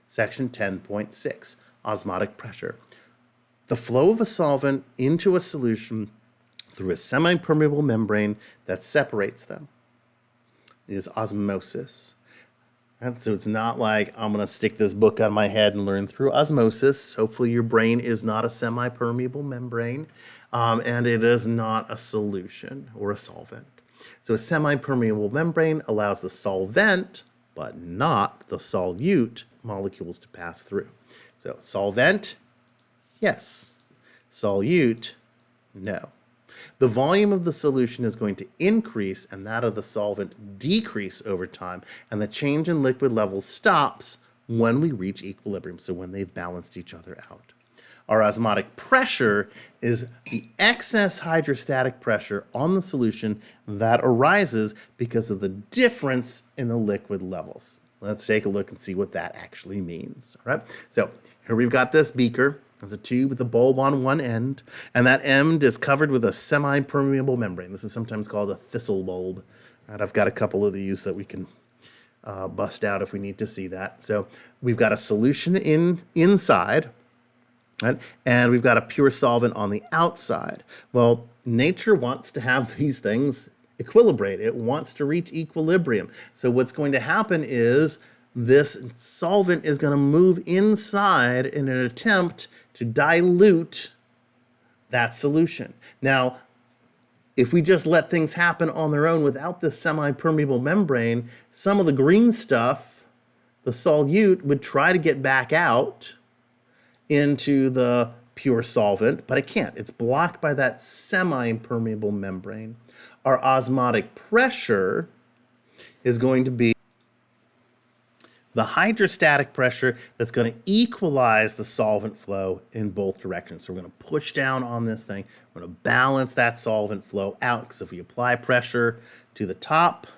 section 10.6, osmotic pressure. The flow of a solvent into a solution through a semi-permeable membrane that separates them is osmosis. And so it's not like I'm going to stick this book on my head and learn through osmosis. Hopefully your brain is not a semi-permeable membrane, and it is not a solution or a solvent. So a semi-permeable membrane allows the solvent, but not the solute, molecules to pass through. So solvent, yes. Solute, no. The volume of the solution is going to increase and that of the solvent decrease over time, and the change in liquid levels stops when we reach equilibrium, so when they've balanced each other out. Our osmotic pressure is the excess hydrostatic pressure on the solution that arises because of the difference in the liquid levels. Let's take a look and see what that actually means. All right, so here we've got this beaker. There's a tube with a bulb on one end, and that end is covered with a semi-permeable membrane. This is sometimes called a thistle bulb. And I've got a couple of these that we can bust out if we need to see that. So we've got a solution inside, right? And we've got a pure solvent on the outside. Well, nature wants to have these things equilibrate. It wants to reach equilibrium. So what's going to happen is this solvent is going to move inside in an attempt to dilute that solution. Now, if we just let things happen on their own without this semi-permeable membrane, some of the green stuff, the solute, would try to get back out into the pure solvent, but it can't. It's blocked by that semi-permeable membrane. Our osmotic pressure is going to be the hydrostatic pressure that's going to equalize the solvent flow in both directions. So we're going to push down on this thing. We're going to balance that solvent flow out, because if we apply pressure to the top,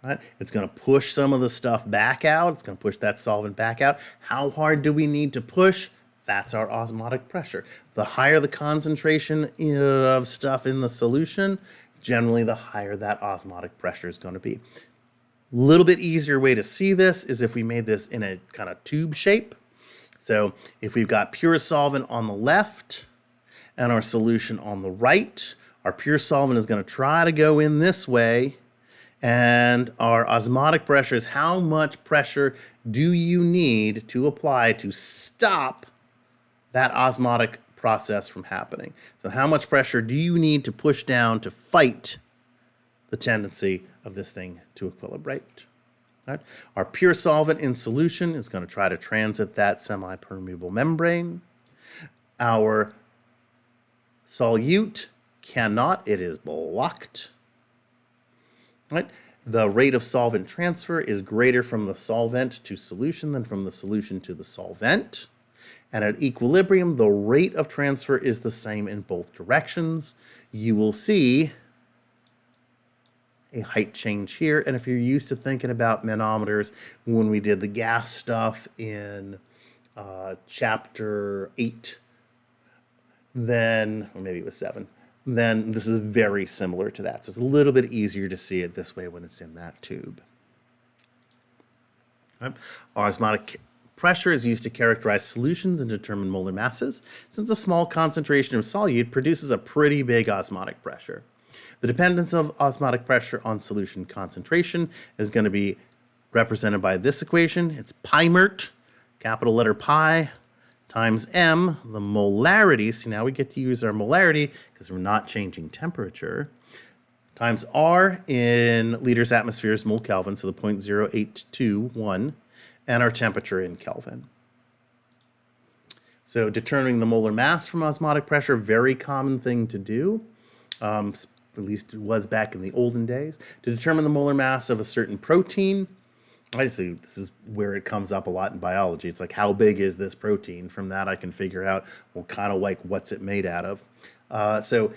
right, it's going to push some of the stuff back out. It's going to push that solvent back out. How hard do we need to push? That's our osmotic pressure. The higher the concentration of stuff in the solution, generally the higher that osmotic pressure is going to be. Little bit easier way to see this is if we made this in a kind of tube shape. So if we've got pure solvent on the left and our solution on the right, our pure solvent is going to try to go in this way, and our osmotic pressure is how much pressure do you need to apply to stop that osmotic process from happening. So how much pressure do you need to push down to fight the tendency of this thing to equilibrate? Right? Our pure solvent in solution is going to try to transit that semi-permeable membrane. Our solute cannot, it is blocked. Right? The rate of solvent transfer is greater from the solvent to solution than from the solution to the solvent. And at equilibrium, the rate of transfer is the same in both directions. You will see a height change here. And if you're used to thinking about manometers, when we did the gas stuff in chapter 8, then, or maybe it was 7, then this is very similar to that. So it's a little bit easier to see it this way when it's in that tube. Right. Osmotic pressure is used to characterize solutions and determine molar masses, since a small concentration of solute produces a pretty big osmotic pressure. The dependence of osmotic pressure on solution concentration is going to be represented by this equation. It's pi mert, capital letter pi, times m, the molarity. See, now we get to use our molarity because we're not changing temperature, times r in liters, atmospheres, mole Kelvin, so the 0.0821, and our temperature in Kelvin. So determining the molar mass from osmotic pressure, very common thing to do. At least it was back in the olden days. To determine the molar mass of a certain protein, obviously this is where it comes up a lot in biology. It's like, how big is this protein? From that I can figure out, well, kind of like what's it made out of. So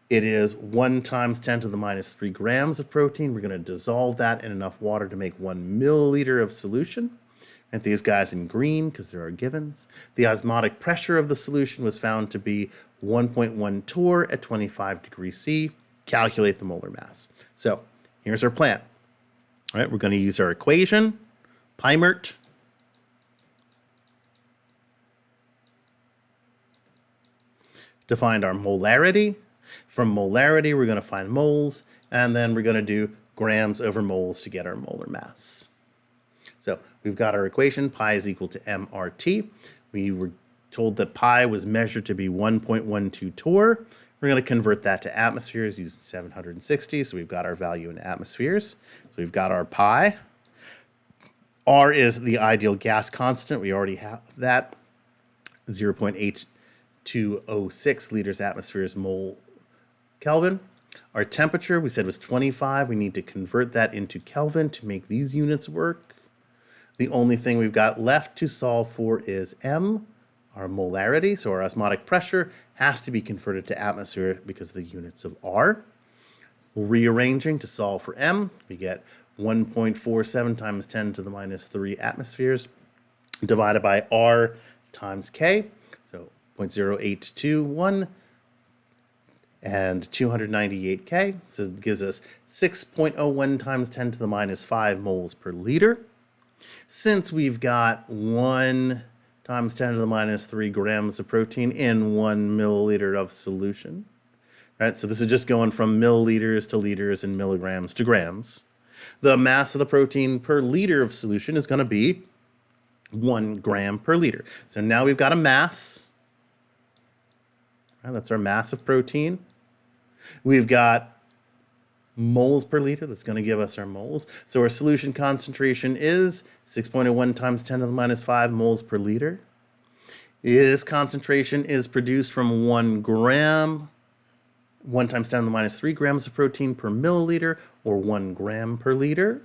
it is 1 times 10 to the minus 3 grams of protein. We're going to dissolve that in enough water to make 1 milliliter of solution. And these guys in green, because there are givens. The osmotic pressure of the solution was found to be 1.1 torr at 25 degrees C. Calculate the molar mass. So here's our plan. All right, we're going to use our equation, pi mert to find our molarity. From molarity, we're going to find moles, and then we're going to do grams over moles to get our molar mass. So we've got our equation, pi is equal to mRT. We were told that pi was measured to be 1.12 torr. We're going to convert that to atmospheres using 760, so we've got our value in atmospheres. So we've got our pi. R is the ideal gas constant. We already have that, 0.8206 liters atmospheres mole Kelvin. Our temperature, we said, was 25. We need to convert that into Kelvin to make these units work. The only thing we've got left to solve for is M, our molarity. So our osmotic pressure has to be converted to atmosphere because of the units of R. Rearranging to solve for M, we get 1.47 times 10 to the minus 3 atmospheres divided by R times K. So 0.0821 and 298K. So it gives us 6.01 times 10 to the minus 5 moles per liter. Since we've got 1 times 10 to the minus 3 grams of protein in 1 milliliter of solution, right? So this is just going from milliliters to liters and milligrams to grams. The mass of the protein per liter of solution is going to be 1 gram per liter. So now we've got a mass. Right, that's our mass of protein. We've got moles per liter. That's going to give us our moles. So our solution concentration is 6.01 times 10 to the minus 5 moles per liter. This concentration is produced from 1 gram, 1 times 10 to the minus 3 grams of protein per milliliter, or 1 gram per liter.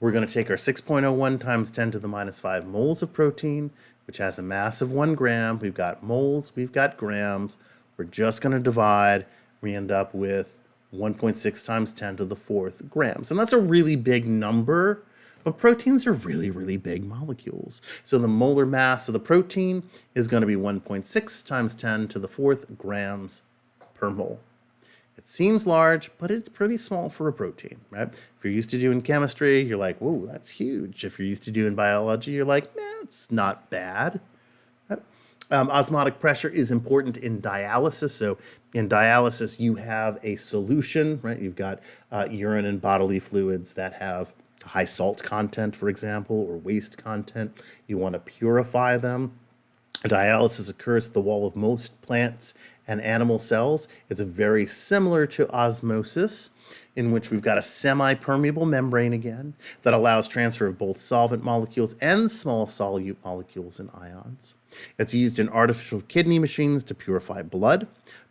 We're going to take our 6.01 times 10 to the minus 5 moles of protein, which has a mass of 1 gram. We've got moles, we've got grams. We're just going to divide. We end up with 1.6 times 10 to the 4th grams. And that's a really big number, but proteins are really, really big molecules. So the molar mass of the protein is going to be 1.6 times 10 to the 4th grams per mole. It seems large, but it's pretty small for a protein, right? If you're used to doing chemistry, you're like, whoa, that's huge. If you're used to doing biology, you're like, it's not bad. Right? Osmotic pressure is important in dialysis. So in dialysis, you have a solution, right? You've got urine and bodily fluids that have high salt content, for example, or waste content. You want to purify them. Dialysis occurs at the wall of most plants and animal cells. It's very similar to osmosis, in which we've got a semi-permeable membrane again that allows transfer of both solvent molecules and small solute molecules and ions. It's used in artificial kidney machines to purify blood.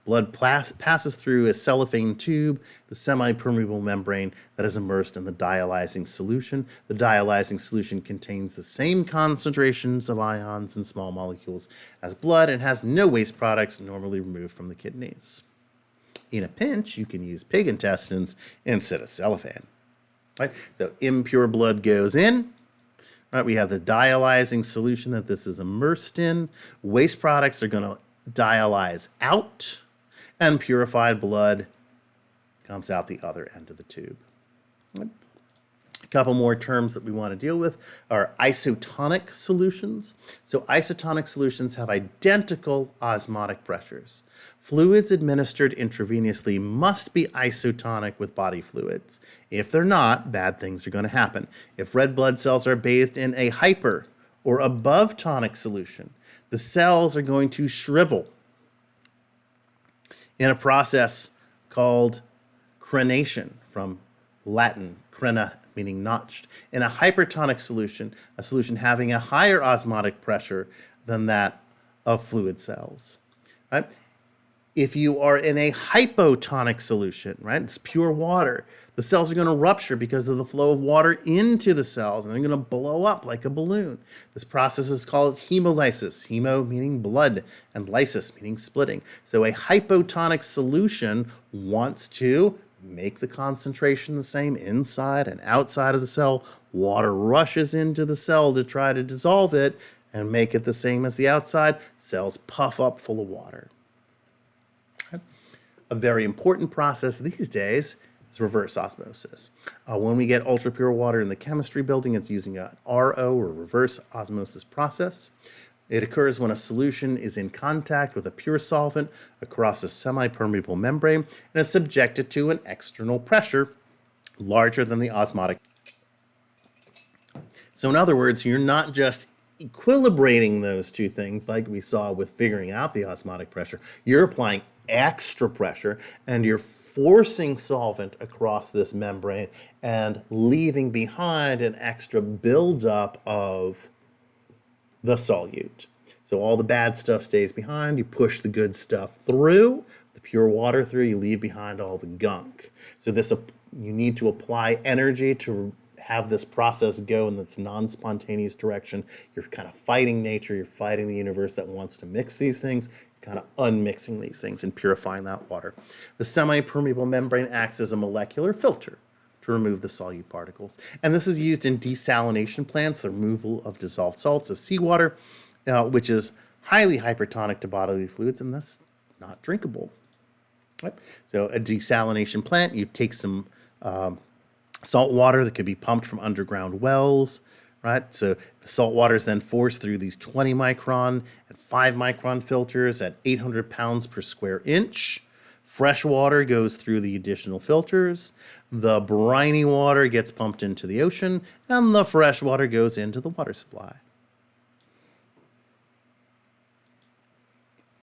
Blood passes through a cellophane tube, the semi-permeable membrane that is immersed in the dialyzing solution. The dialyzing solution contains the same concentrations of ions and small molecules as blood and has no waste products normally removed from the kidneys. In a pinch, you can use pig intestines instead of cellophane. Right? So impure blood goes in. Right? We have the dialyzing solution that this is immersed in. Waste products are going to dialyze out, and purified blood comes out the other end of the tube. Right? A couple more terms that we want to deal with are isotonic solutions. So isotonic solutions have identical osmotic pressures. Fluids administered intravenously must be isotonic with body fluids. If they're not, bad things are going to happen. If red blood cells are bathed in a hyper or above tonic solution, the cells are going to shrivel in a process called crenation, from Latin, crena, meaning notched. In a hypertonic solution, a solution having a higher osmotic pressure than that of fluid cells, right? If you are in a hypotonic solution, right, it's pure water, the cells are going to rupture because of the flow of water into the cells, and they're going to blow up like a balloon. This process is called hemolysis, hemo meaning blood, and lysis meaning splitting. So a hypotonic solution wants to make the concentration the same inside and outside of the cell. Water rushes into the cell to try to dissolve it and make it the same as the outside. Cells puff up full of water. A very important process these days is reverse osmosis. When we get ultra-pure water in the chemistry building, it's using an RO, or reverse osmosis process. It occurs when a solution is in contact with a pure solvent across a semi-permeable membrane and is subjected to an external pressure larger than the osmotic. So in other words, you're not just equilibrating those two things like we saw with figuring out the osmotic pressure. You're applying extra pressure and you're forcing solvent across this membrane and leaving behind an extra buildup of the solute. So all the bad stuff stays behind, you push the good stuff through, the pure water through, you leave behind all the gunk. So you need to apply energy to have this process go in this non-spontaneous direction. You're kind of fighting nature, you're fighting the universe that wants to mix these things, you're kind of unmixing these things and purifying that water. The semi-permeable membrane acts as a molecular filter to remove the solute particles. And this is used in desalination plants, the removal of dissolved salts of seawater, which is highly hypertonic to bodily fluids and thus not drinkable. Right? So a desalination plant, you take some salt water that could be pumped from underground wells, right? So the salt water is then forced through these 20 micron and 5 micron filters at 800 pounds per square inch. Fresh water goes through the additional filters. The briny water gets pumped into the ocean, and the fresh water goes into the water supply.